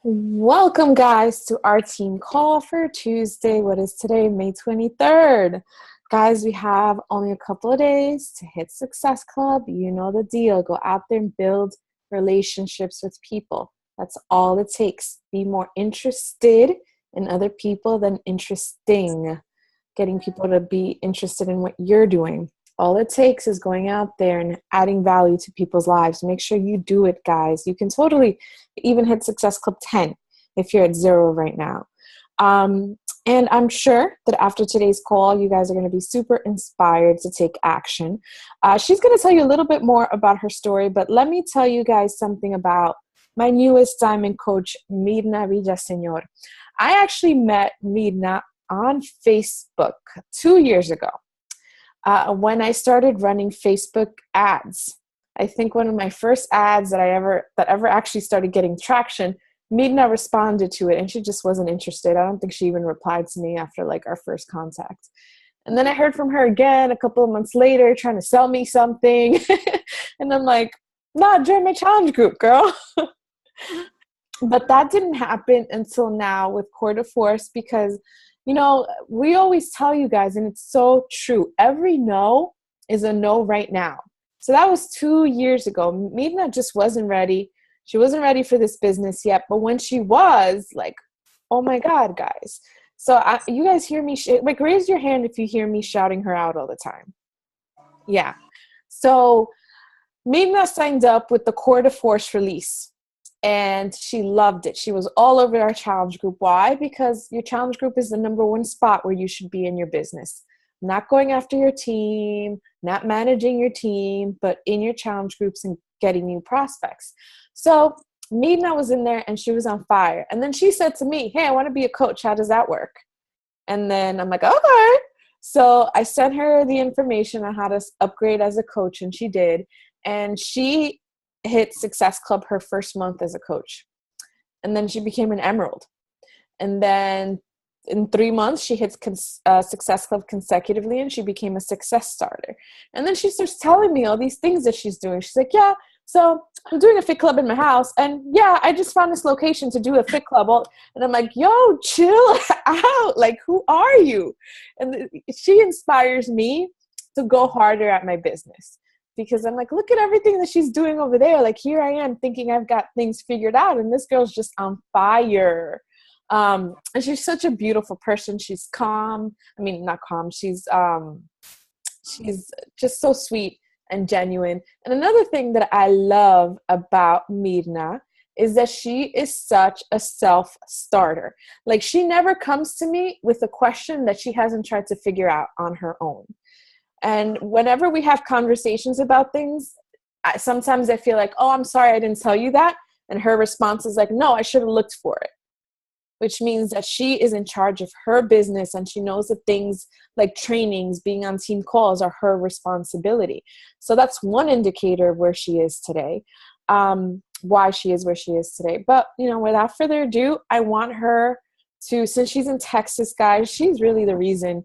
Welcome, guys, to our team call for Tuesday. What is today? May 23rd. Guys, we have only a couple of days to hit Success Club. You know the deal. Go out there and build relationships with people. That's all it takes. Be more interested in other people than interesting. Getting people to be interested in what you're doing. All it takes is going out there and adding value to people's lives. Make sure you do it, guys. You can totally even hit Success Club 10 if you're at 0 right now. And I'm sure that after today's call, you guys are going to be super inspired to take action. She's going to tell you a little bit more about her story, but let me tell you guys something about my newest diamond coach, Myrna Villasenor. I actually met Myrna on Facebook 2 years ago. When I started running Facebook ads. I think one of my first ads that ever actually started getting traction, Myrna responded to it and she just wasn't interested. I don't think she even replied to me after like our first contact. And then I heard from her again a couple of months later trying to sell me something. And I'm like, nah, join my challenge group, girl. But that didn't happen until now with Core de Force because we always tell you guys, and it's so true, every no is a no right now. So that was 2 years ago. Myrna just wasn't ready. She wasn't ready for this business yet. But when she was, like, oh my God, guys. So you guys hear me, raise your hand if you hear me shouting her out all the time. Yeah. So Myrna signed up with the Core de Force release. And she loved it. She was all over our challenge group. Why? Because your challenge group is the #1 spot where you should be in your business. Not going after your team, not managing your team, but in your challenge groups and getting new prospects. So Myrna was in there and she was on fire. And then she said to me, hey, I want to be a coach. How does that work? And then I'm like, okay. So I sent her the information on how to upgrade as a coach, and she did. And she hit Success Club her first month as a coach. And then she became an emerald. And then in 3 months, she hits Success Club consecutively and she became a success starter. And then she starts telling me all these things that she's doing. She's like, yeah, so I'm doing a fit club in my house. And yeah, I just found this location to do a fit club. And I'm like, yo, chill out. Like, who are you? And she inspires me to go harder at my business. Because I'm like, look at everything that she's doing over there. Like, here I am thinking I've got things figured out, and this girl's just on fire. And she's such a beautiful person. She's calm. I mean, not calm. She's just so sweet and genuine. And another thing that I love about Myrna is that she is such a self-starter. Like, she never comes to me with a question that she hasn't tried to figure out on her own. And whenever we have conversations about things, sometimes I feel like, oh, I'm sorry, I didn't tell you that. And her response is like, no, I should have looked for it. Which means that she is in charge of her business and she knows that things like trainings, being on team calls are her responsibility. So that's one indicator of where she is today, why she is where she is today. But, without further ado, I want her to, since she's in Texas, guys, she's really the reason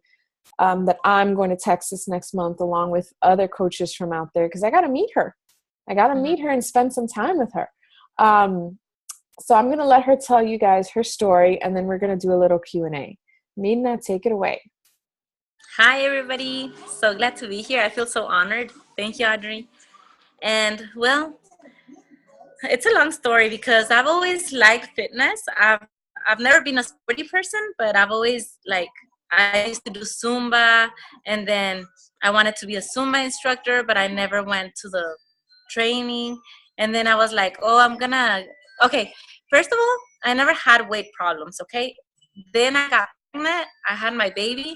that I'm going to Texas next month along with other coaches from out there because I got to meet her. I got to meet her and spend some time with her. So I'm going to let her tell you guys her story, and then we're going to do a little Q&A. Myrna, take it away. Hi, everybody. So glad to be here. I feel so honored. Thank you, Audrey. And, well, it's a long story because I've always liked fitness. I've never been a sporty person, but I've always, I used to do Zumba, and then I wanted to be a Zumba instructor, but I never went to the training. And then I was like, okay, first of all, I never had weight problems, okay? Then I got pregnant, I had my baby,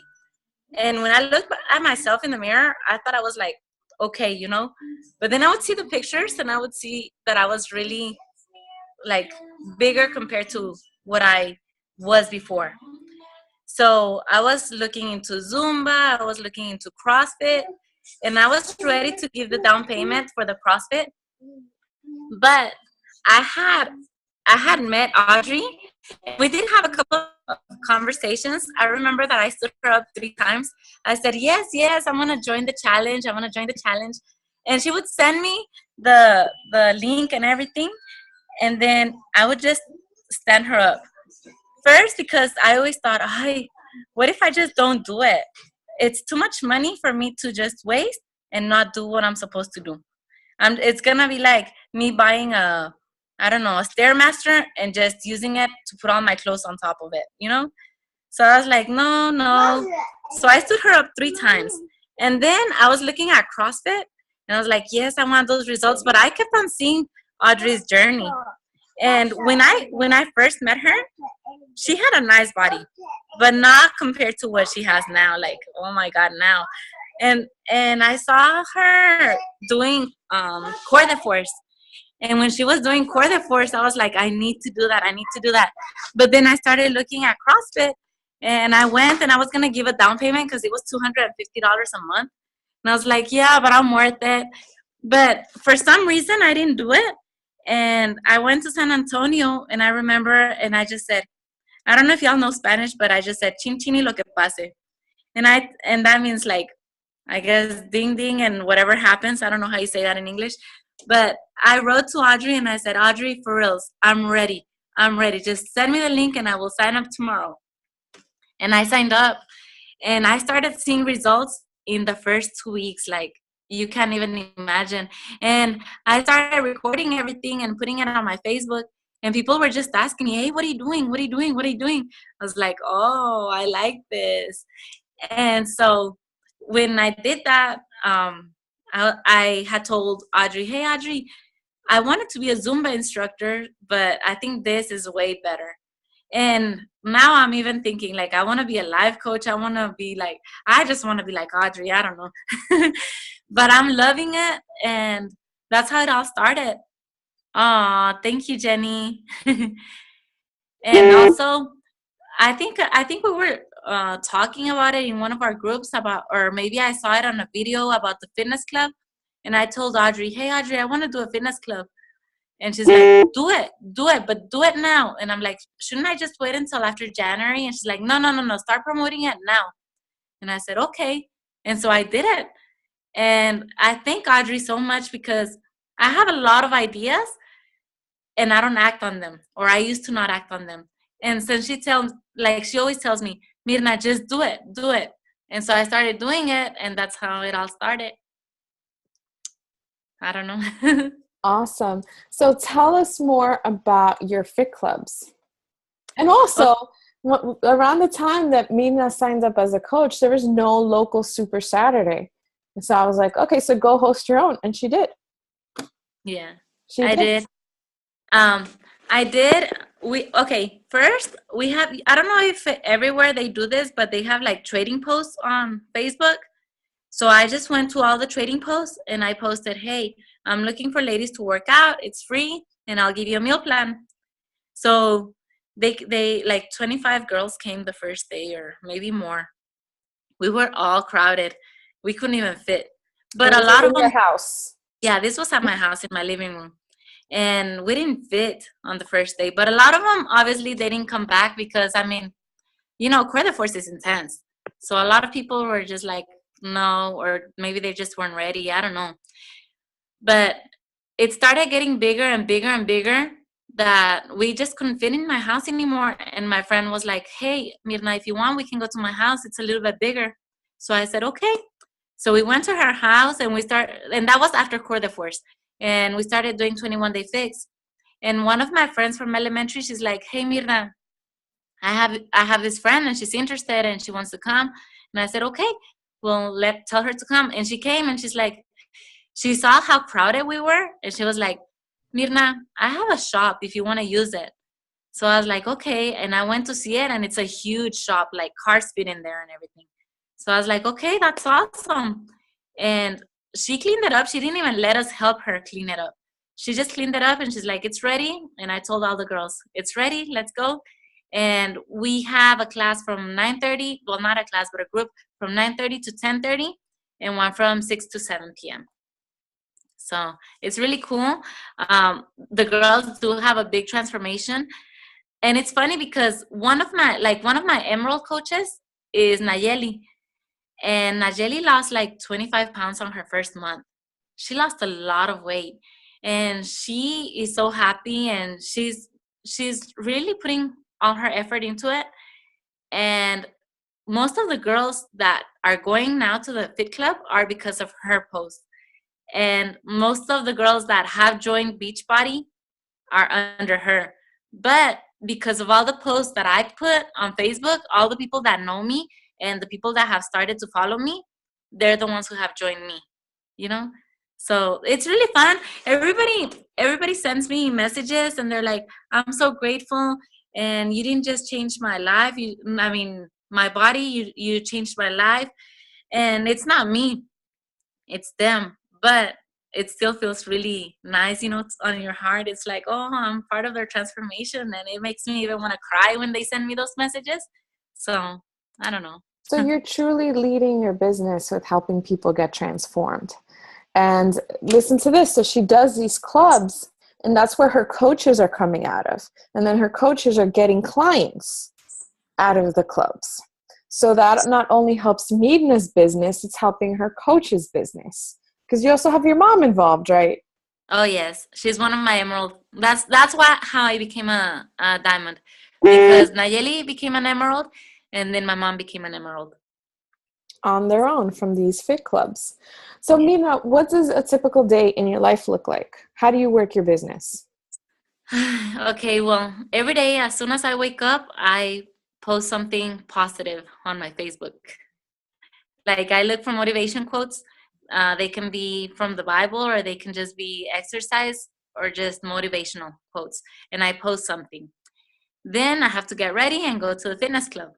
and when I looked at myself in the mirror, I thought I was like, okay, But then I would see the pictures, and I would see that I was really, bigger compared to what I was before. So I was looking into Zumba, I was looking into CrossFit, and I was ready to give the down payment for the CrossFit. But I had met Audrey. We did have a couple of conversations. I remember that I stood her up 3 times. I said, yes, I'm going to join the challenge. And she would send me the link and everything. And then I would just stand her up. First, because I always thought, what if I just don't do it? It's too much money for me to just waste and not do what I'm supposed to do. It's gonna be like me buying I don't know, a Stairmaster and just using it to put all my clothes on top of it, you know? So I was like, no, no. So I stood her up 3 times. And then I was looking at CrossFit and I was like, yes, I want those results. But I kept on seeing Audrey's journey. And when I first met her, she had a nice body, but not compared to what she has now. Like, oh my God, now. And I saw her doing core de force. And when she was doing core de force, I was like, I need to do that. I need to do that. But then I started looking at CrossFit, and I went, and I was going to give a down payment because it was $250 a month. And I was like, yeah, but I'm worth it. But for some reason, I didn't do it. And I went to San Antonio, and I remember, and I just said, I don't know if y'all know Spanish, but I just said, chin chini lo que pase. And that means, like, I guess ding ding and whatever happens. I don't know how you say that in English. But I wrote to Audrey and I said, Audrey, for reals, I'm ready. I'm ready. Just send me the link and I will sign up tomorrow. And I signed up and I started seeing results in the first 2 weeks. Like, you can't even imagine. And I started recording everything and putting it on my Facebook. And people were just asking me, hey, what are you doing? What are you doing? What are you doing? I was like, oh, I like this. And so when I did that, I had told Audrey, hey, Audrey, I wanted to be a Zumba instructor, but I think this is way better. And now I'm even thinking, like, I want to be a life coach. I want to be like, I just want to be like Audrey. I don't know. But I'm loving it. And that's how it all started. Oh, thank you, Jenny. And also, I think we were talking about it in one of our groups about, or maybe I saw it on a video about the fitness club, and I told Audrey, "Hey, Audrey, I want to do a fitness club," and she's like, do it, but do it now." And I'm like, "Shouldn't I just wait until after January?" And she's like, "No, no, no, no, start promoting it now." And I said, "Okay," and so I did it, and I thank Audrey so much because I have a lot of ideas and I don't act on them, or I used to not act on them. And since she always tells me, Myrna, just do it, do it. And so I started doing it, and that's how it all started. I don't know. Awesome. So tell us more about your fit clubs. And also, around the time that Myrna signed up as a coach, there was no local Super Saturday. And so I was like, okay, so go host your own. And she did. Yeah, I did. I did. First we have, I don't know if everywhere they do this, but they have like trading posts on Facebook. So I just went to all the trading posts and I posted, hey, I'm looking for ladies to work out. It's free and I'll give you a meal plan. So they like 25 girls came the first day or maybe more. We were all crowded. We couldn't even fit. But a lot of them, your house. Yeah, this was at my house in my living room. And we didn't fit on the first day. But a lot of them, obviously, they didn't come back because, I mean, core de force is intense. So a lot of people were just like, no, or maybe they just weren't ready. I don't know. But it started getting bigger and bigger and bigger that we just couldn't fit in my house anymore. And my friend was like, hey, Myrna, if you want, we can go to my house. It's a little bit bigger. So I said, okay. So we went to her house and and that was after core de force. And we started doing 21-day fix. And one of my friends from elementary, she's like, hey, Myrna, I have this friend and she's interested and she wants to come. And I said, okay, well, tell her to come. And she came and she's like, she saw how crowded we were. And she was like, Myrna, I have a shop if you want to use it. So I was like, okay. And I went to see it and it's a huge shop, like cars fit in there and everything. So I was like, okay, that's awesome. And she cleaned it up. She didn't even let us help her clean it up. She just cleaned it up and she's like, it's ready. And I told all the girls, it's ready. Let's go. And we have a class from 9:30. Well, not a class, but a group from 9:30 to 10:30 and one from 6 to 7 p.m. So it's really cool. The girls do have a big transformation. And it's funny because one of my Emerald coaches is Nayeli. And Nayeli lost like 25 pounds on her first month. She lost a lot of weight. And she is so happy and she's she's really putting all her effort into it. And most of the girls that are going now to the Fit Club are because of her post. And most of the girls that have joined Beachbody are under her. But because of all the posts that I put on Facebook, all the people that know me and the people that have started to follow me, they're the ones who have joined me, you know? So it's really fun. Everybody sends me messages and they're like, I'm so grateful, and you didn't just change my life. My body, you changed my life. And it's not me, it's them. But it still feels really nice, it's on your heart. It's like, oh, I'm part of their transformation, and it makes me even want to cry when they send me those messages. So I don't know. So you're truly leading your business with helping people get transformed. And listen to this. So she does these clubs, and that's where her coaches are coming out of. And then her coaches are getting clients out of the clubs. So that not only helps Myrna's business, it's helping her coach's business. Because you also have your mom involved, right? Oh yes, she's one of my emerald. That's how I became a diamond, because Nayeli became an emerald, and then my mom became an emerald On their own from these fit clubs. So Myrna, what does a typical day in your life look like? How do you work your business? Okay, well, every day as soon as I wake up, I post something positive on my Facebook. Like, I look for motivation quotes. They can be from the Bible, or they can just be exercise or just motivational quotes. And I post something. Then I have to get ready and go to the fitness club.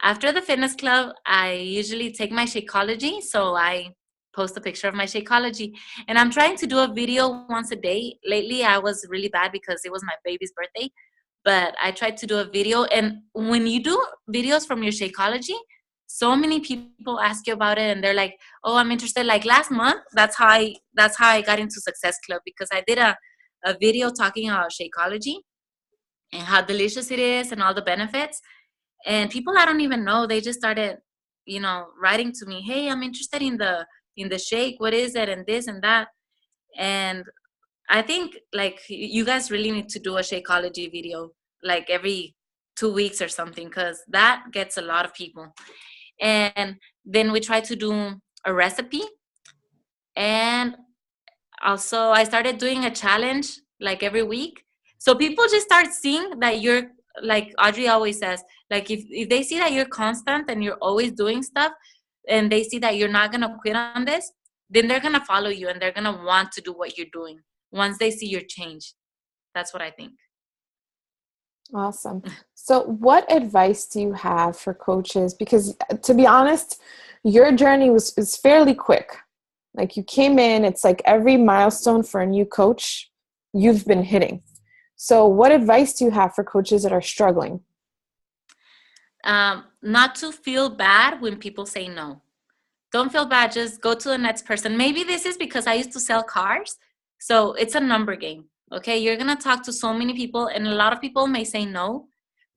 After the fitness club, I usually take my Shakeology. So I post a picture of my Shakeology. And I'm trying to do a video once a day. Lately, I was really bad because it was my baby's birthday. But I tried to do a video. And when you do videos from your Shakeology, so many people ask you about it, and they're like, oh, I'm interested. Like last month, that's how I got into Success Club, because I did a video talking about Shakeology and how delicious it is and all the benefits. And people I don't even know, they just started, writing to me, hey, I'm interested in the shake. What is it? And this and that. And I think, like, you guys really need to do a Shakeology video, like every 2 weeks or something, because that gets a lot of people. And then we try to do a recipe. And also, I started doing a challenge like every week. So people just start seeing that you're, like Audrey always says, like, if they see that you're constant and you're always doing stuff, and they see that you're not going to quit on this, then they're going to follow you and they're going to want to do what you're doing once they see your change. That's what I think. Awesome. So what advice do you have for coaches? Because to be honest, your journey is fairly quick. Like, you came in, it's like every milestone for a new coach you've been hitting. So what advice do you have for coaches that are struggling? Not to feel bad when people say no. Don't feel bad. Just go to the next person. Maybe this is because I used to sell cars. So it's a number game. Okay. You're going to talk to so many people, and a lot of people may say no,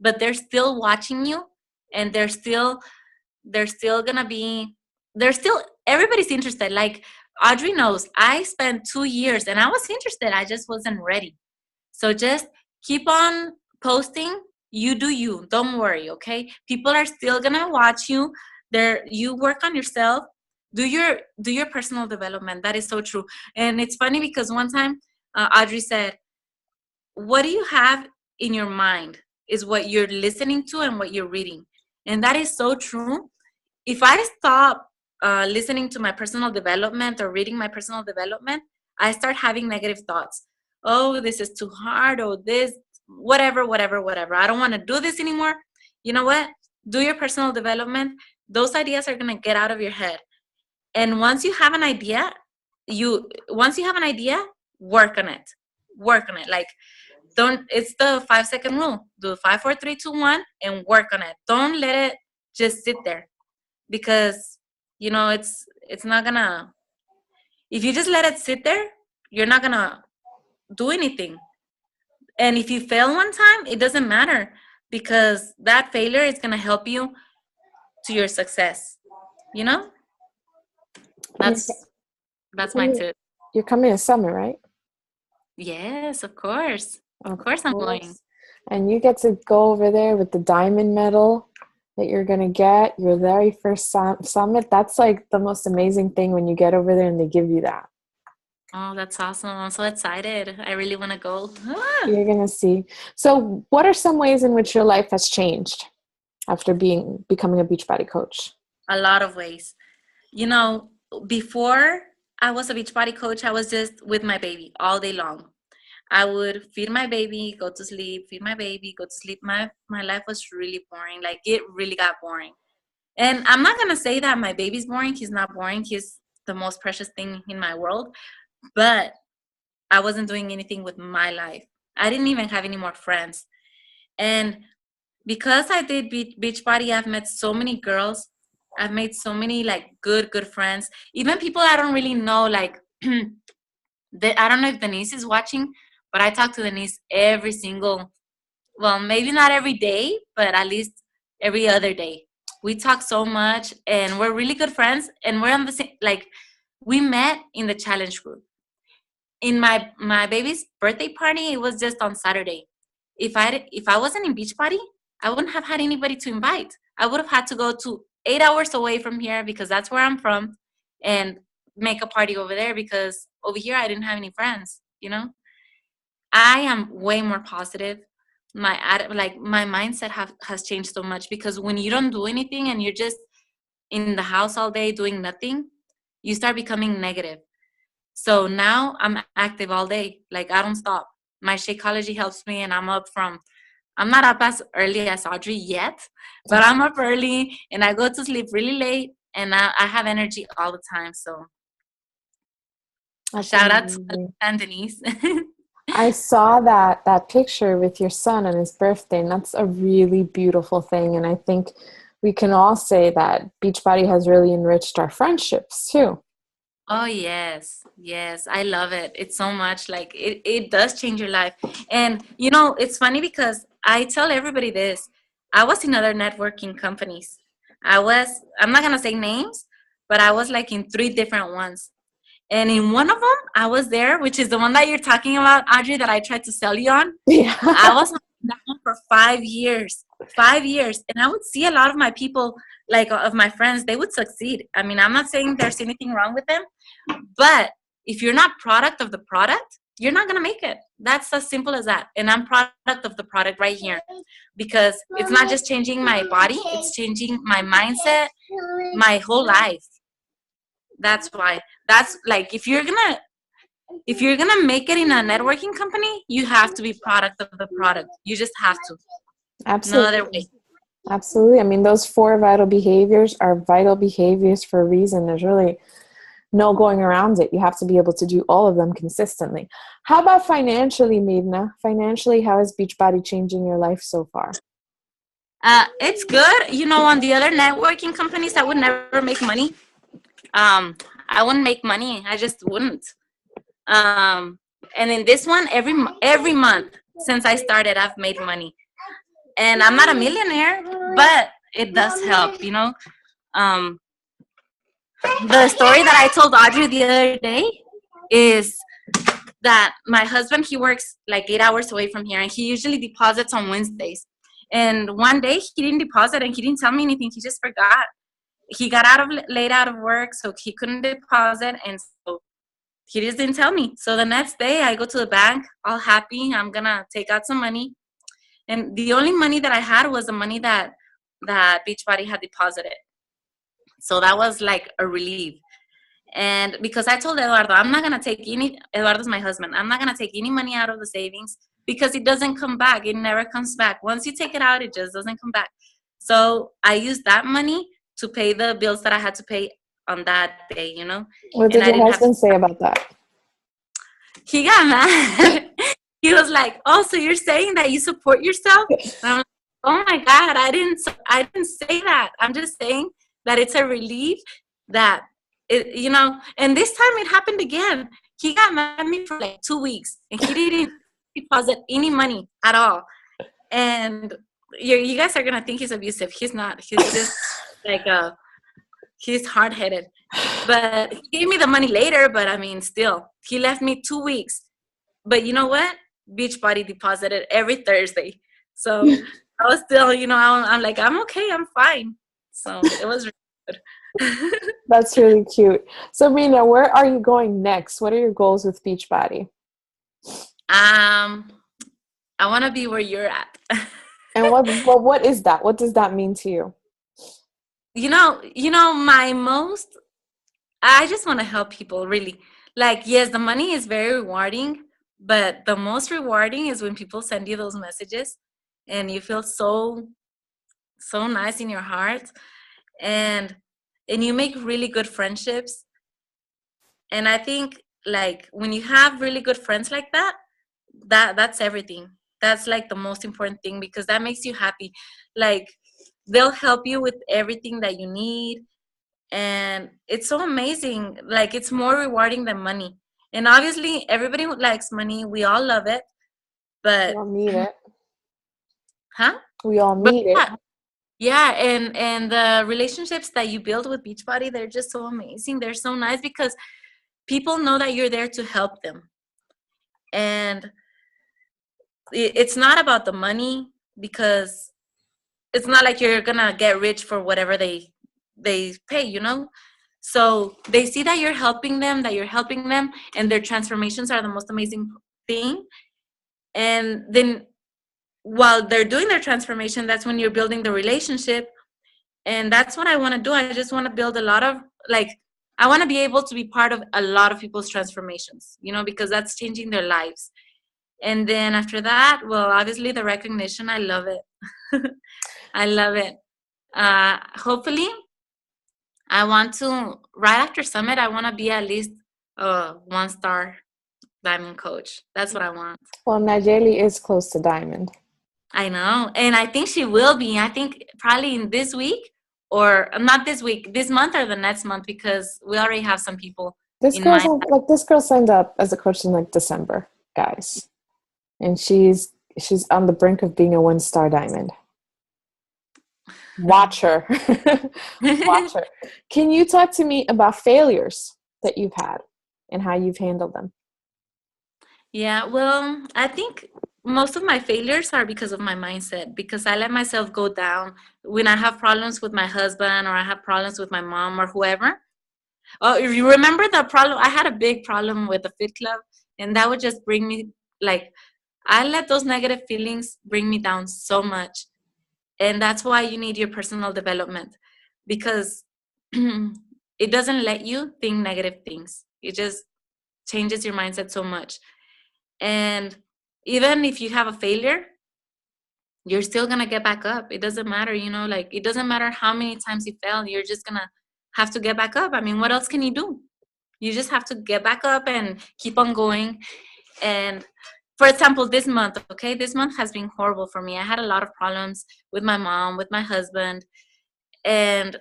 but they're still watching you, and they're still going to be, everybody's interested. Like Audrey knows, I spent 2 years and I was interested. I just wasn't ready. So just keep on posting. You do you. Don't worry, okay? People are still gonna watch you. You work on yourself. Do your personal development. That is so true. And it's funny because one time, Audrey said, "What do you have in your mind is what you're listening to and what you're reading," and that is so true. If I stop listening to my personal development or reading my personal development, I start having negative thoughts. Oh, this is too hard. Oh, this, whatever, whatever, whatever. I don't want to do this anymore. You know what? Do your personal development. Those ideas are going to get out of your head. And once you have an idea, work on it. Work on it. Like, it's the 5-second rule. Do 5, 4, 3, 2, 1, and work on it. Don't let it just sit there, because it's not gonna, if you just let it sit there, you're not gonna do anything. And if you fail one time, it doesn't matter, because that failure is gonna help you to your success. you know And that's my tip. you're coming in summer, right? Yes, of course. Of Of course I'm going. course. And you get to go over there with the diamond medal that you're going to get, your very first summit. That's like the most amazing thing when you get over there and they give you that. Oh, that's awesome. I'm so excited. I really want to go. Ah, You're going to see. So, what are some ways in which your life has changed after becoming a Beachbody coach? a lot of ways. You know, before I was a Beachbody coach, I was just with my baby all day long. I would feed my baby, go to sleep, feed my baby, go to sleep. My life was really boring. Like it really got boring. And I'm not gonna say that my baby's boring. He's not boring. He's the most precious thing in my world. But I wasn't doing anything with my life. I didn't even have any more friends. And because I did Beachbody, I've met so many girls. I've made so many like good friends. Even people I don't really know. Like I don't know if Denise is watching, but I talk to Denise every single. Well, maybe not every day, but at least every other day. We talk so much, and we're really good friends. And we're on the same. Like we met in the challenge group. In my baby's birthday party, it was just on Saturday. If I wasn't in Beachbody, I wouldn't have had anybody to invite. I would have had to go to 8 hours away from here because that's where I'm from, and make a party over there because over here I didn't have any friends. You know, I am way more positive. Like my mindset has changed so much because when you don't do anything and you're just in the house all day doing nothing, you start becoming negative. So now I'm active all day. Like I don't stop. My Shakeology helps me, and I'm not up as early as Audrey yet, but I'm up early and I go to sleep really late, and I have energy all the time. So That's shout out to amazing. and Denise. I saw that picture with your son on his birthday, and that's a really beautiful thing. And I think we can all say that Beachbody has really enriched our friendships too. Oh yes, yes, I love it. It's so much like it does change your life. And you know, it's funny because I tell everybody this. I was in other networking companies. I'm not gonna say names, but I was like in three different ones. And in one of them, I was there, which is the one that you're talking about, Audrey, that I tried to sell you on. I Yeah. was on that one for 5 years, 5 years. And I would see a lot of my people, like of my friends, they would succeed. I mean, I'm not saying there's anything wrong with them, but if you're not product of the product, you're not going to make it. That's as simple as that. And I'm product of the product right here because it's not just changing my body, it's changing my mindset, my whole life. That's why. That's like if you're gonna make it in a networking company, you have to be product of the product. You just have to. No other way. Absolutely. Absolutely. I mean, those four vital behaviors are vital behaviors for a reason. There's really no going around it. You have to be able to do all of them consistently. How about financially, Myrna? Financially, how is Beachbody changing your life so far? It's good. You know, on the other networking companies, I would never make money. I wouldn't make money. I just wouldn't. Um, and in this one, every month since I started, I've made money. And I'm not a millionaire, but it does help. You know, um, the story that I told Audrey the other day is that my husband, he works like 8 hours away from here, and he usually deposits on Wednesdays. And one day he didn't deposit, and he didn't tell me anything. He just forgot. He got late out of work, so he couldn't deposit, and so he just didn't tell me. So the next day I go to the bank, all happy. I'm gonna take out some money, and the only money that I had was the money that Beachbody had deposited. So that was like a relief. And because I told Eduardo, I'm not gonna take any. Eduardo's my husband. I'm not gonna take any money out of the savings because it doesn't come back. It never comes back. Once you take it out, it just doesn't come back. So I used that money to pay the bills that I had to pay on that day, you know, What and did I your didn't have to. husband say about that? He got mad. He was like, "Oh, so you're saying that you support yourself?" And I'm like, "Oh my God, I didn't say that. I'm just saying that it's a relief that And this time it happened again. He got mad at me for like 2 weeks, and he didn't deposit any money at all. And you guys are gonna think he's abusive. He's not. He's just like he's hard headed. But he gave me the money later. But I mean, still, he left me 2 weeks. But you know what? Beachbody deposited every Thursday. So I was still, I'm like, I'm okay, I'm fine. So it was really good. That's really cute. So, Myrna, where are you going next? What are your goals with Beachbody? I want to be where you're at. And what is that? What does that mean to you? I just want to help people, really. Like, yes, the money is very rewarding, but the most rewarding is when people send you those messages and you feel so, so nice in your heart, and you make really good friendships. And I think, like, when you have really good friends like that, that's everything. That's like the most important thing, because that makes you happy. Like, they'll help you with everything that you need, and it's so amazing. Like, it's more rewarding than money. And obviously everybody likes money, we all love it, We but all need it. huh We all but need it. yeah, and the relationships that you build with Beachbody, they're just so amazing. They're so nice because people know that you're there to help them. And it's not about the money, because it's not like you're gonna get rich for whatever they pay. So they see that you're helping them, and their transformations are the most amazing thing. And then while they're doing their transformation, that's when you're building the relationship. And that's what I want to do. I just want to build a lot of, like, I want to be able to be part of a lot of people's transformations, because that's changing their lives. And then after that, well, obviously the recognition, I love it. I love it. Hopefully, I want to, right after Summit, I want to be at least a 1-star diamond coach. That's what I want. Well, Nigeli is close to diamond. I know. And I think she will be. I think probably in this week, or not this week, this month or the next month, because we already have some people This in mind. this girl signed up as a coach in like December, guys. And she's on the brink of being a 1-star diamond. Watch her. Watch her. Can you talk to me about failures that you've had and how you've handled them? Yeah, well, I think most of my failures are because of my mindset, because I let myself go down when I have problems with my husband, or I have problems with my mom, or whoever. Oh, if you remember the problem, I had a big problem with the Fit Club, and that would just bring me, like, I let those negative feelings bring me down so much. And that's why you need your personal development, because it doesn't let you think negative things. It just changes your mindset so much. And even if you have a failure, you're still going to get back up. It doesn't matter, like, it doesn't matter how many times you fail. You're just going to have to get back up. I mean, what else can you do? You just have to get back up and keep on going. And for example, this month has been horrible for me. I had a lot of problems with my mom, with my husband. And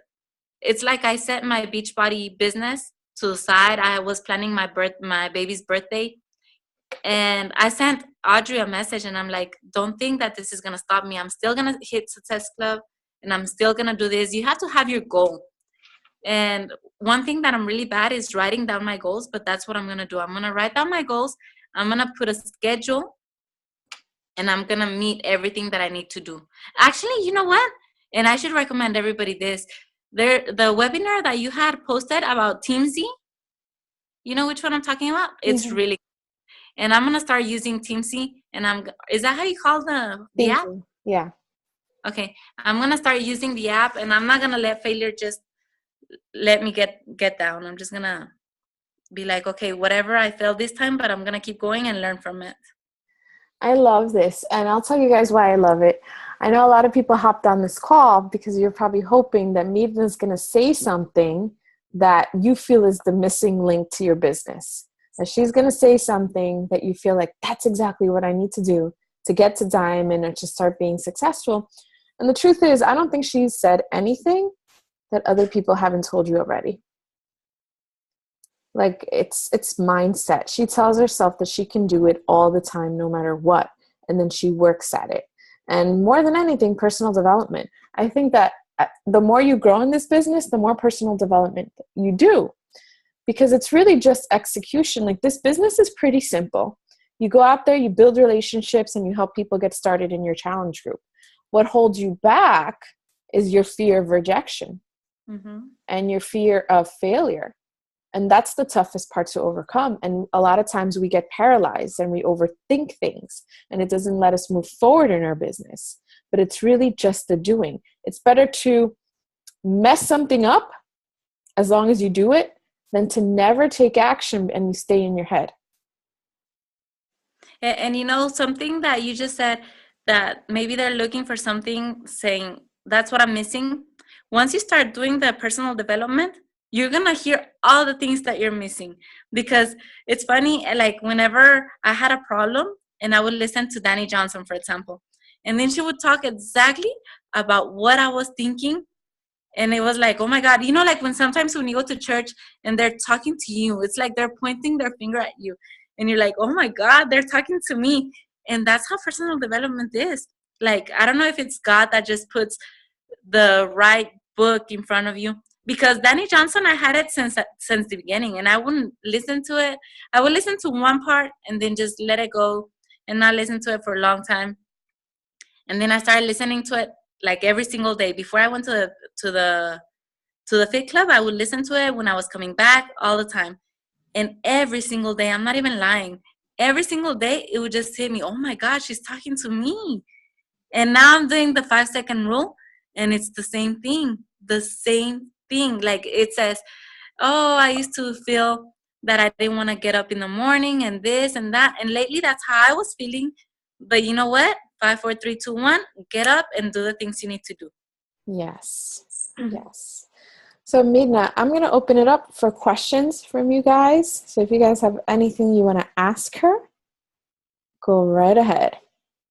it's like I set my Beachbody business to the side. I was planning my baby's birthday. And I sent Audrey a message, and I'm like, don't think that this is going to stop me. I'm still going to hit Success Club, and I'm still going to do this. You have to have your goal. And one thing that I'm really bad is writing down my goals, but that's what I'm going to do. I'm going to write down my goals. I'm going to put a schedule, and I'm going to meet everything that I need to do. Actually, you know what? And I should recommend everybody this. The webinar that you had posted about Teamzy, you know which one I'm talking about? It's really, and I'm going to start using Teamzy. And is that how you call the app? Yeah. Okay. I'm going to start using the app, and I'm not going to let failure just let me get down. I'm just going to be like, okay, whatever, I failed this time, but I'm going to keep going and learn from it. I love this, and I'll tell you guys why I love it. I know a lot of people hopped on this call because you're probably hoping that Myrna's going to say something that you feel is the missing link to your business. That she's going to say something that you feel like, that's exactly what I need to do to get to diamond or to start being successful. And the truth is, I don't think she's said anything that other people haven't told you already. Like, it's mindset. She tells herself that she can do it all the time, no matter what. And then she works at it. And more than anything, personal development. I think that the more you grow in this business, the more personal development you do. Because it's really just execution. Like, this business is pretty simple. You go out there, you build relationships, and you help people get started in your challenge group. What holds you back is your fear of rejection and your fear of failure. And that's the toughest part to overcome. And a lot of times we get paralyzed and we overthink things, and it doesn't let us move forward in our business. But it's really just the doing. It's better to mess something up as long as you do it than to never take action and you stay in your head. And you know, something that you just said, that maybe they're looking for something, saying, that's what I'm missing. Once you start doing the personal development, you're going to hear all the things that you're missing. Because it's funny, like whenever I had a problem and I would listen to Danny Johnson, for example, and then she would talk exactly about what I was thinking. And it was like, oh my God, you know, like sometimes when you go to church and they're talking to you, it's like they're pointing their finger at you. And you're like, oh my God, they're talking to me. And that's how personal development is. Like, I don't know if it's God that just puts the right book in front of you. Because Danny Johnson, I had it since the beginning, and I wouldn't listen to it. I would listen to one part and then just let it go and not listen to it for a long time. And then I started listening to it like every single day. Before I went to the Fit Club, I would listen to it when I was coming back all the time. And every single day, I'm not even lying, every single day, it would just hit me, oh my God, she's talking to me. And now I'm doing the 5-second rule, and it's the same thing. The same thing. Like it says, oh, I used to feel that I didn't want to get up in the morning and this and that. And lately, that's how I was feeling. But you know what? 5, 4, 3, 2, 1, get up and do the things you need to do. Yes. Yes. So Myrna, I'm going to open it up for questions from you guys. So if you guys have anything you want to ask her, go right ahead.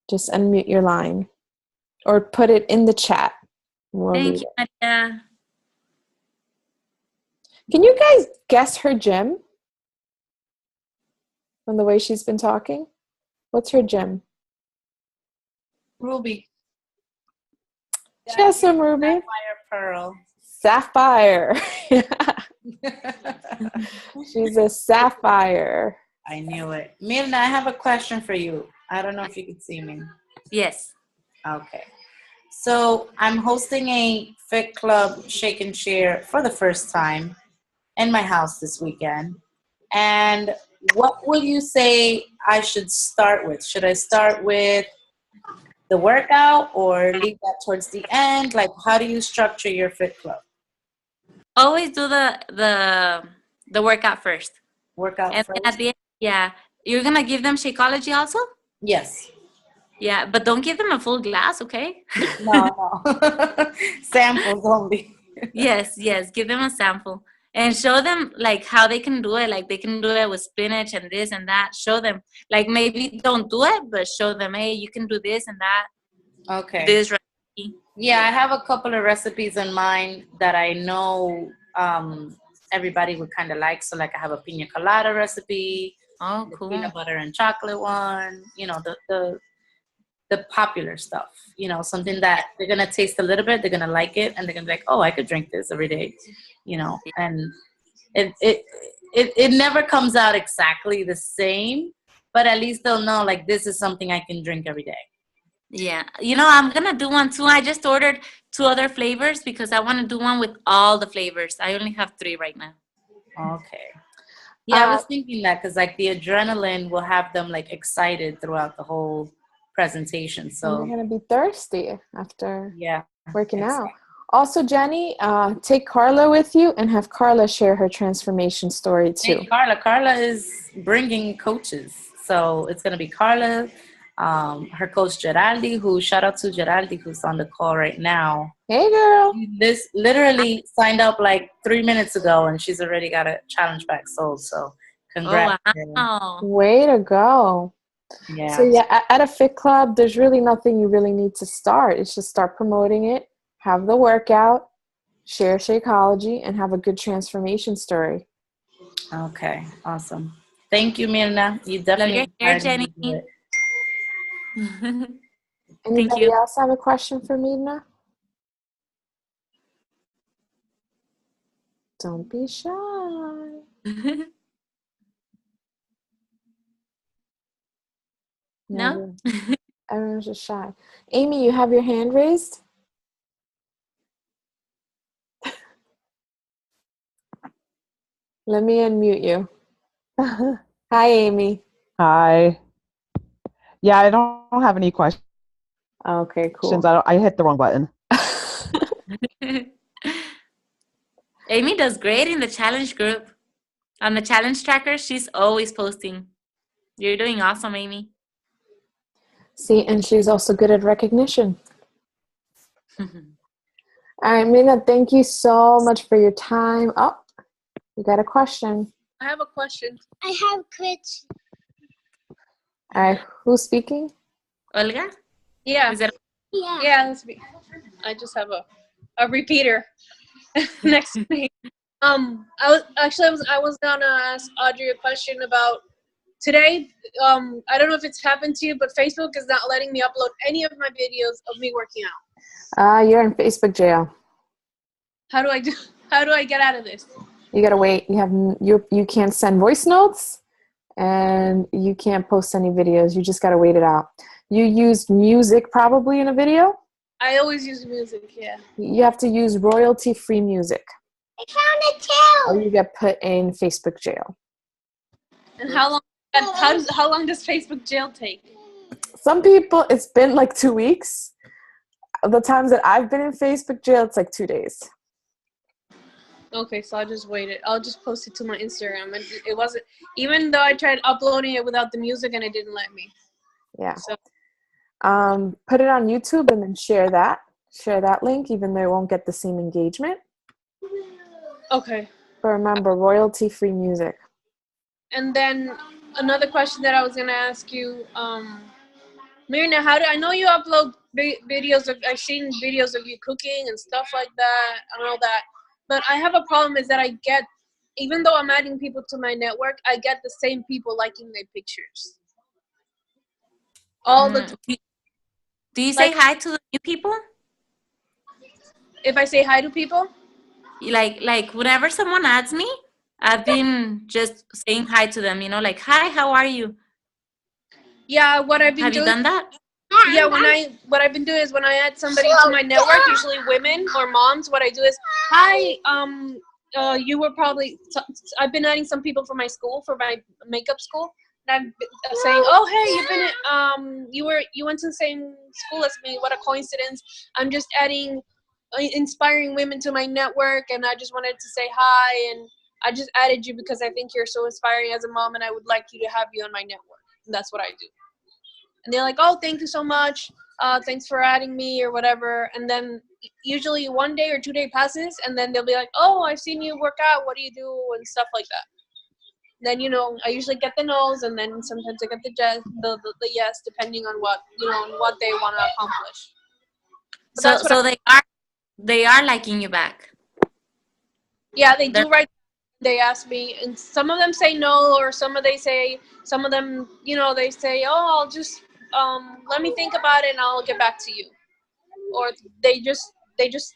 Just unmute your line or put it in the chat. We'll Thank you, Maria. Can you guys guess her gym from the way she's been talking? What's her gym? Ruby. She has some ruby. Sapphire pearl. Sapphire. She's a sapphire. I knew it. Myrna, I have a question for you. I don't know if you can see me. Yes. Okay. So I'm hosting a Fit Club Shake and Share for the first time in my house this weekend. And what would you say I should start with? Should I start with the workout or leave that towards the end? Like, how do you structure your Fit Club? Always do the workout first. Workout And first? then at the end, yeah. You're going to give them Shakeology also? Yes. Yeah, but don't give them a full glass, okay? No. Samples only. Yes, give them a sample. And show them, like, how they can do it. Like, they can do it with spinach and this and that. Show them. Like, maybe don't do it, but show them, hey, you can do this and that. Okay. This recipe. Yeah, I have a couple of recipes in mind that I know everybody would kind of like. So, like, I have a pina colada recipe. Oh, the cool. Peanut butter and chocolate one. You know, the popular stuff. You know, something that they're gonna taste a little bit, they're gonna like it, and they're gonna be like, oh, I could drink this every day. You know, and it never comes out exactly the same, but at least they'll know, like, this is something I can drink every day. Yeah. You know, I'm going to do one too. I just ordered 2 other flavors because I want to do one with all the flavors. I only have 3 right now. Okay. Yeah, I was thinking that because, like, the adrenaline will have them, like, excited throughout the whole presentation. So you're going to be thirsty after working exactly. out. Also, Jenny, take Carla with you and have Carla share her transformation story too. Hey, Carla is bringing coaches. So it's going to be Carla, her coach Geraldi, who, shout out to Geraldi, who's on the call right now. Hey, girl. This literally signed up like 3 minutes ago, and she's already got a challenge pack sold. So congrats. Oh, wow. Way to go. Yeah. So at a Fit Club, there's really nothing you really need to start. It's just start promoting it, have the workout, share Shakeology, and have a good transformation story. Okay, awesome. Thank you, Myrna. You definitely Love your hair, Jenny. Anybody else have a question for Myrna? Don't be shy. No? Everyone's just shy. Amy, you have your hand raised? Let me unmute you. Hi, Amy. Hi. Yeah, I don't have any questions. Okay, cool. I hit the wrong button. Amy does great in the challenge group. On the challenge tracker, she's always posting. You're doing awesome, Amy. See, and she's also good at recognition. All right, Myrna, thank you so much for your time. Oh, you got a question. I have a question. I have a question. All right, who's speaking? Olga? Yeah. Is that Yeah, that's me. I just have a repeater next to me. I was gonna ask Audrey a question about today. I don't know if it's happened to you, but Facebook is not letting me upload any of my videos of me working out. You're in Facebook jail. How do I get out of this? You gotta wait. You can't send voice notes, and you can't post any videos. You just gotta wait it out. You used music probably in a video. I always use music. Yeah. You have to use royalty-free music, I found it or too. you get put in Facebook jail. And how long does Facebook jail take? Some people, it's been like 2 weeks. The times that I've been in Facebook jail, it's like 2 days. Okay, so I'll just wait it. I'll just post it to my Instagram. And it wasn't, even though I tried uploading it without the music and it didn't let me. Yeah. So Put it on YouTube and then share that link, even though it won't get the same engagement. okay. But remember, royalty-free music. And then another question that I was gonna ask you, Myrna, I know you upload videos of, I've seen videos of you cooking and stuff like that and all that, but I have a problem is that I get, even though I'm adding people to my network, I get the same people liking my pictures. All the time. Do you say hi to the new people? If I say hi to people? Like whenever someone adds me, I've been just saying hi to them, like, hi, how are you? Yeah, what I've been Have doing. You done that? Yeah, what I've been doing is when I add somebody to my network, usually women or moms, what I do is, hi, you were probably, I've been adding some people from my school, for my makeup school, and I'm saying, oh, hey, you've been, you went to the same school as me, what a coincidence. I'm just adding inspiring women to my network, and I just wanted to say hi, and I just added you because I think you're so inspiring as a mom, and I would like you to have you on my network. And that's what I do. And they're like, oh, thank you so much. Thanks for adding me or whatever. And then usually 1 day or 2 day passes, and then they'll be like, oh, I've seen you work out. What do you do? And stuff like that. Then, I usually get the no's, and then sometimes I get the yes, depending on what, what they want to accomplish. But So they are liking you back. Yeah, they do right. They ask me, and some of them say no, or some of them, they say, oh, I'll just, let me think about it and I'll get back to you. Or they just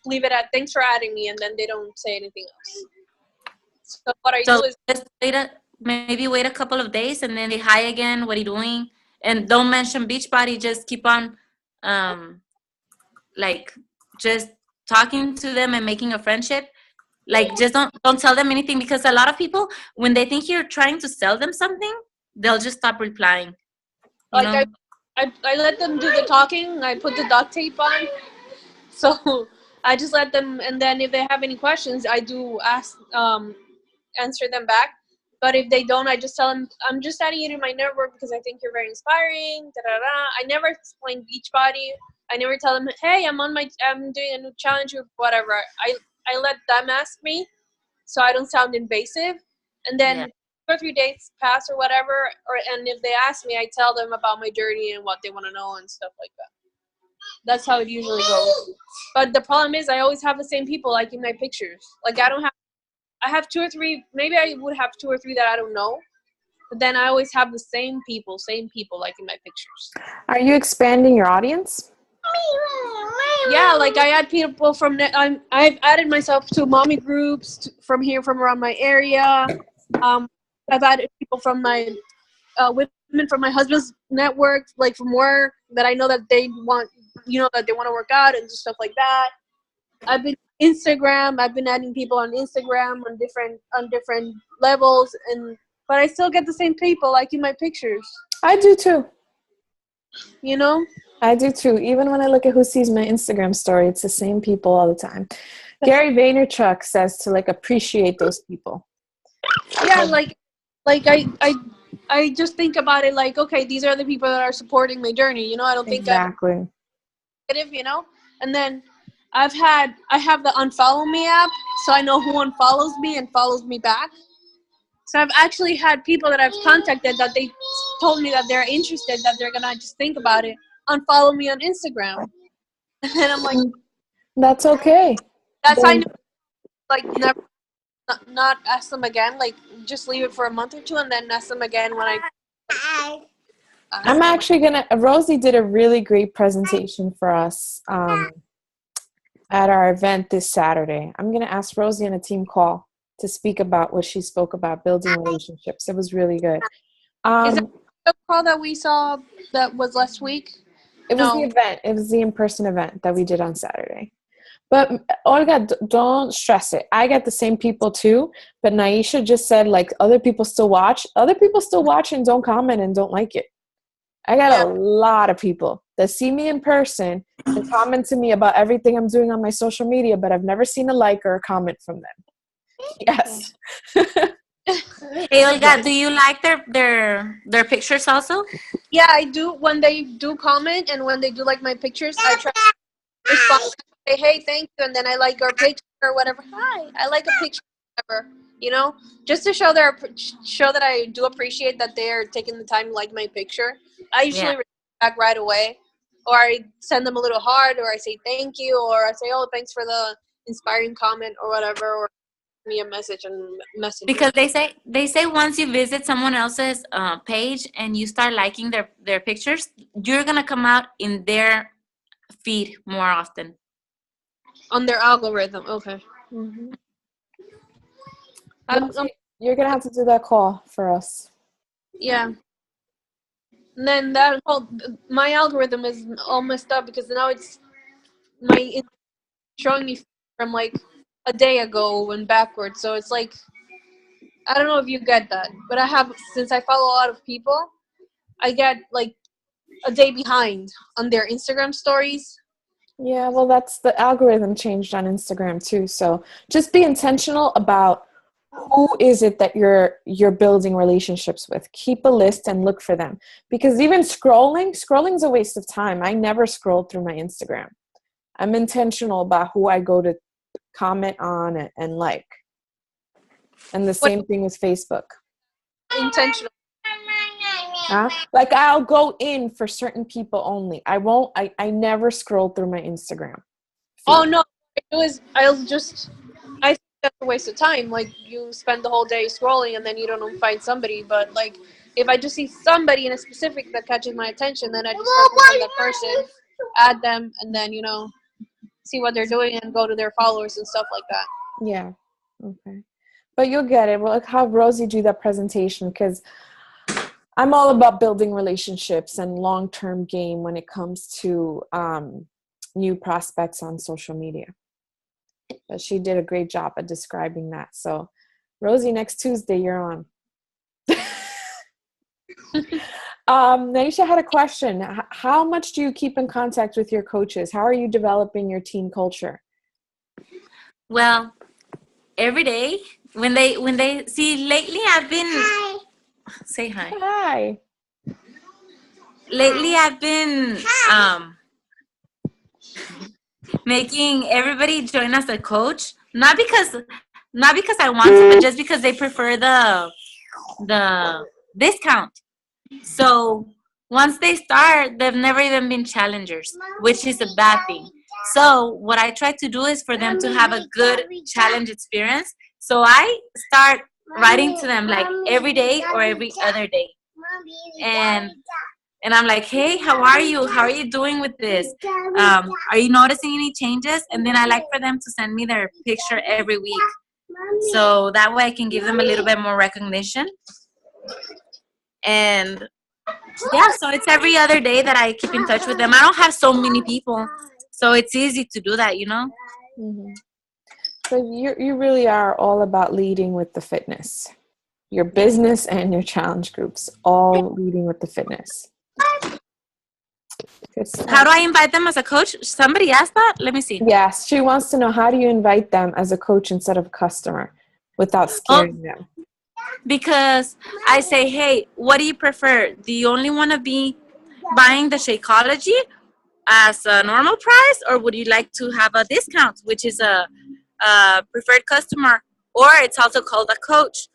leave it at, thanks for adding me, and then they don't say anything else. So what I do is just maybe wait a couple of days and then they hi again, what are you doing? And don't mention Beachbody, just keep on just talking to them and making a friendship. Like, just don't tell them anything, because a lot of people, when they think you're trying to sell them something, they'll just stop replying. I let them do the talking. I put the duct tape on. So I just let them, and then if they have any questions, I do answer them back. But if they don't, I just tell them, I'm just adding you to my network because I think you're very inspiring. I never explain Beachbody. I never tell them, hey, I'm doing a new challenge or whatever. I let them ask me, so I don't sound invasive. And then 2 or 3 days pass or whatever, and if they ask me, I tell them about my journey and what they want to know and stuff like that. That's how it usually goes. But the problem is I always have the same people liking my pictures. Like, I have 2 or 3, maybe I would have 2 or 3 that I don't know. But then I always have the same people liking my pictures. Are you expanding your audience? Yeah, like I add people I've added myself to mommy groups from around my area. I've added people from my women women from my husband's network, like from work, that I know that they want, that they want to work out and stuff like that. I've been Instagram. I've been adding people on Instagram on different levels, but I still get the same people liking my pictures. I do too. I do too. Even when I look at who sees my Instagram story, it's the same people all the time. Gary Vaynerchuk says to appreciate those people. Yeah, like I just think about it like, okay, these are the people that are supporting my journey. I don't think exactly. Negative, and then I have the unfollow me app, so I know who unfollows me and follows me back. So I've actually had people that I've contacted that they told me that they're interested, that they're gonna just think about it, unfollow me on Instagram, and then I'm like, that's okay. That's how I know, never, not ask them again. Like, just leave it for a month or two, and then ask them again when I'm actually Rosie did a really great presentation for us at our event this Saturday. I'm gonna ask Rosie on a team call to speak about what she spoke about, building relationships. It was really good. Is it the call that we saw that was last week? It was the event. It was the in-person event that we did on Saturday. But Olga, don't stress it. I get the same people too. But Naisha just said other people still watch. Other people still watch and don't comment and don't like it. I got a lot of people that see me in person and comment to me about everything I'm doing on my social media, but I've never seen a like or a comment from them. Yes. Hey Olga, do you like their pictures also? Yeah, I do. When they do comment and when they do like my pictures, I try to respond, say, hey, thank you, and then I like your picture or whatever. Hi, I like a picture, whatever. Just to show that I do appreciate that they're taking the time to like my picture. I usually respond back right away, or I send them a little heart, or I say thank you, or I say, oh, thanks for the inspiring comment or whatever, or me a message and message. Because they say once you visit someone else's page and you start liking their pictures, you're gonna come out in their feed more often. On their algorithm, okay. Mm-hmm. You're gonna have to do that call for us. Yeah. And then my algorithm is all messed up because now it's showing me from a day ago and backwards. So it's I don't know if you get that, but since I follow a lot of people, I get a day behind on their Instagram stories. Yeah, well, that's the algorithm changed on Instagram too. So just be intentional about who is it that you're building relationships with. Keep a list and look for them, because even scrolling's a waste of time. I never scroll through my Instagram. I'm intentional about who I go to comment on and like. And the same thing with Facebook. Intentional. I'll go in for certain people only. I never scroll through my Instagram feed. Oh no, I think that's a waste of time. You spend the whole day scrolling and then you don't find somebody. But if I just see somebody in a specific that catches my attention, then I just focus on that person, add them, and then see what they're doing and go to their followers and stuff like that. Yeah. Okay. But you'll get it. We'll have Rosie do that presentation, because I'm all about building relationships and long-term game when it comes to new prospects on social media. But she did a great job at describing that. So, Rosie, next Tuesday, you're on. Naisha had a question. How much do you keep in contact with your coaches? How are you developing your team culture? Well, every day when they see, lately I've been say hi. Hi. Lately I've been making everybody join as a coach, not because I want to, but just because they prefer the discount. So once they start, they've never even been challengers, which is a bad thing. So what I try to do is for them to have a good challenge experience. So I start writing to them every day or every other day. And I'm like, hey, how are you? How are you doing with this? Are you noticing any changes? And then I like for them to send me their picture every week. So that way I can give them a little bit more recognition. And Yeah, so it's every other day that I keep in touch with them. I don't have so many people, so it's easy to do that, you know? Mm-hmm. So you really are all about leading with the fitness. Your business and your challenge groups, all leading with the fitness. How do I invite them as a coach? Somebody asked that? Let me see. Yes, she wants to know, how do you invite them as a coach instead of a customer without scaring them? Because I say, hey, what do you prefer? Do you only want to be buying the Shakeology as a normal price, or would you like to have a discount, which is a preferred customer, or it's also called a coach?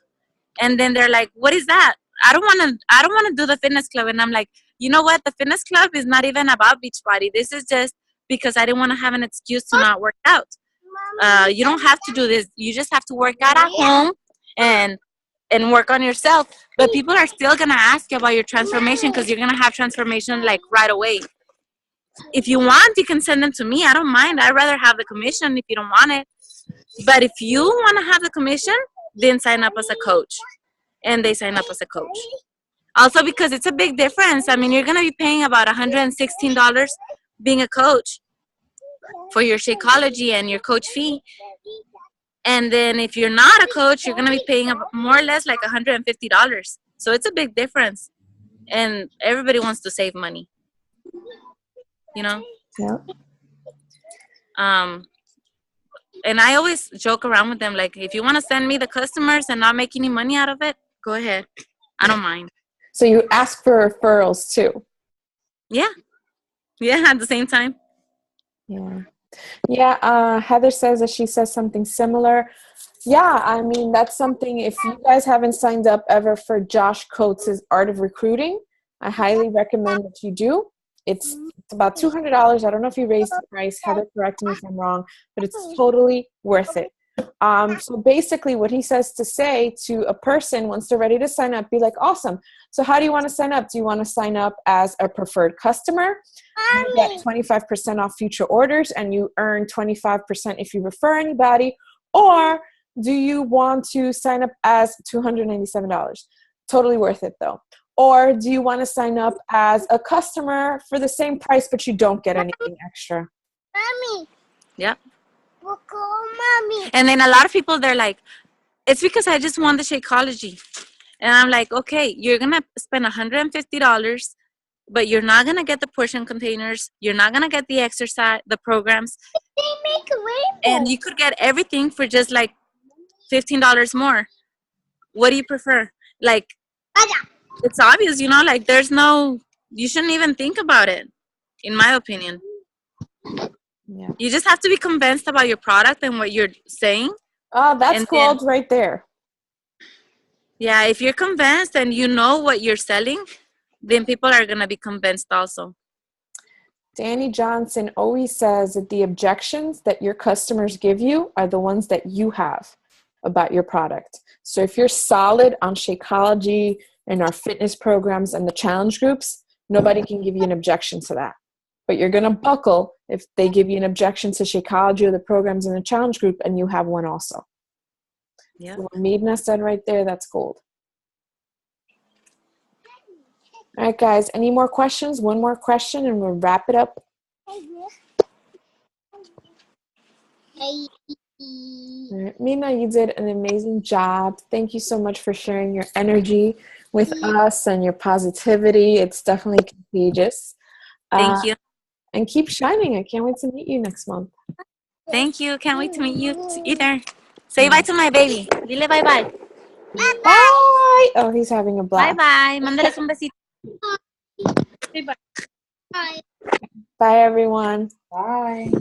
And then they're like, what is that? I don't want to do the fitness club. And I'm like, you know what? The fitness club is not even about Beachbody. This is just because I didn't want to have an excuse to not work out. You don't have to do this. You just have to work out at home and work on yourself. But people are still gonna ask you about your transformation, because you're gonna have transformation like right away. If you want, you can send them to me. I don't mind. I'd rather have the commission if you don't want it. But if you want to have the commission, then sign up as a coach. And they sign up as a coach. Also, because it's a big difference. I mean, you're going to be paying about $116 being a coach for your Shakeology and your coach fee. And then if you're not a coach, you're going to be paying more or less like $150. So it's a big difference. And everybody wants to save money. You know? Yeah. And I always joke around with them, like, if you want to send me the customers and not make any money out of it, go ahead. I don't mind. So you ask for referrals too? Yeah. Yeah, at the same time. Yeah. Yeah, Heather says that she says something similar. Yeah, I mean, that's something, if you guys haven't signed up ever for Josh Coates' Art of Recruiting, I highly recommend that you do. It's about $200. I don't know if you raised the price. Heather, correct me if I'm wrong, but it's totally worth it. So basically what he says to say to a person once they're ready to sign up, be like, awesome. So how do you want to sign up? Do you want to sign up as a preferred customer? You get 25% off future orders and you earn 25% if you refer anybody. Or do you want to sign up as $297? Totally worth it though. Or do you want to sign up as a customer for the same price, but you don't get anything extra? Mommy. Yep. Mommy. And then a lot of people, they're like, it's because I just want the Shakeology. And I'm like, okay, you're going to spend $150, but you're not going to get the portion containers. You're not going to get the exercise, the programs. They make a rainbow. And you could get everything for just like $15 more. What do you prefer? Like, it's obvious, you know, like you shouldn't even think about it, in my opinion. Yeah. You just have to be convinced about your product and what you're saying. Oh, that's gold right there. Yeah, if you're convinced and you know what you're selling, then people are going to be convinced also. Danny Johnson always says that the objections that your customers give you are the ones that you have about your product. So if you're solid on Shakeology and our fitness programs and the challenge groups, nobody can give you an objection to that. But you're going to buckle if they give you an objection to Shakeology or the programs in the challenge group and you have one also. Yeah. So what Myrna said right there, that's gold. All right, guys, any more questions? One more question and we'll wrap it up. All right, Myrna, you did an amazing job. Thank you so much for sharing your energy with us and your positivity. It's definitely contagious. Thank you. And keep shining. I can't wait to meet you next month. Thank you. Can't wait to meet you either. Say bye to my baby. Dile bye-bye. Bye. Oh, he's having a blast. Bye-bye. Mándales un besito. Say bye. Bye. Bye, everyone. Bye.